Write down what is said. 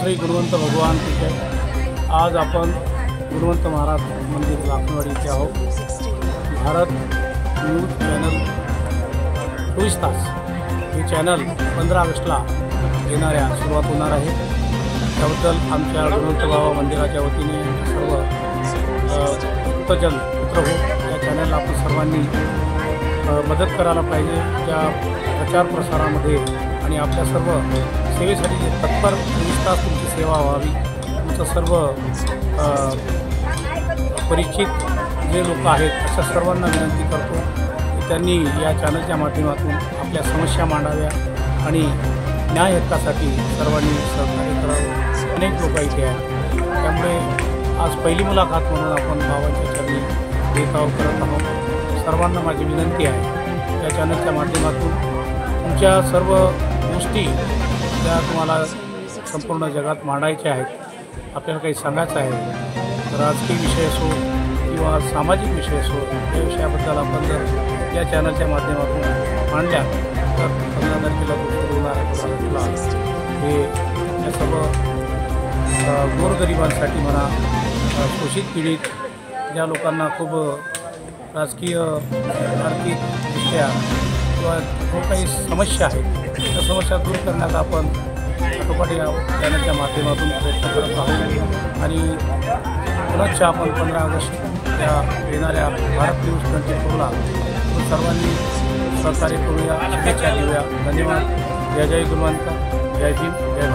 श्री गुणवंत भगवान की जय। आज आपण गुणवंत महाराज मंदिर लाखनवाडी इथे आहोत। भारत न्यूज चॅनल 24 तास हे चॅनल 15 ऑगस्टला येणाऱ्या सुरुवात होणार आहे। त्याबद्दल आमच्या गुणवंत बाबा मंदिराच्या वतीने सर्व भक्तजन मित्र हो या चॅनलला आपण सर्वांनी मदत करायला पाहिजे। त्या प्रचार प्रसारामध्ये आणि आपल्या सर्व सेवेसाठी तत्पर 24 तास तुमची सेवा व्हावी। तुमचं सर्व परिचित जे लोक आहेत अशा सर्वांना विनंती करतो की त्यांनी या चॅनलच्या माध्यमातून आपल्या समस्या मांडाव्या आणि न्याय हक्कासाठी सर्वांनी सहकार्य करावं। अनेक लोक इथे आहेत, त्यामुळे आज पहिली मुलाखत म्हणून आपण बाबांच्या चरणी भेदभाव करत आहोत। सर्वांना माझी विनंती आहे या चॅनलच्या माध्यमातून तुमच्या सर्व गोष्टी ज्या तुम्हाला संपूर्ण जगात मांडायच्या आहेत, आपल्याला काही सांगायचं आहे, राजकीय विषय असो किंवा सामाजिक विषय असो, या विषयाबद्दल आपण जर या चॅनलच्या माध्यमातून मांडल्या तर 15 तारखेला सुरू होणार हे या सर्व गोरगरिबांसाठी म्हणा, शोषित पीडित ज्या लोकांना खूप राजकीय आर्थिकदृष्ट्या किंवा जो काही समस्या आहेत त्या समस्या दूर करण्याचा आपण पाठोपाठ या चॅनलच्या माध्यमातून प्रयत्न करत आहोत। आणि पुनश्च आपण 15 ऑगस्ट या येणाऱ्या भारत न्यूज 24ला सर्वांनी सहकार्य करूया, शुभेच्छा देऊया। धन्यवाद। जय जय गुणवंत, जय भीम, जय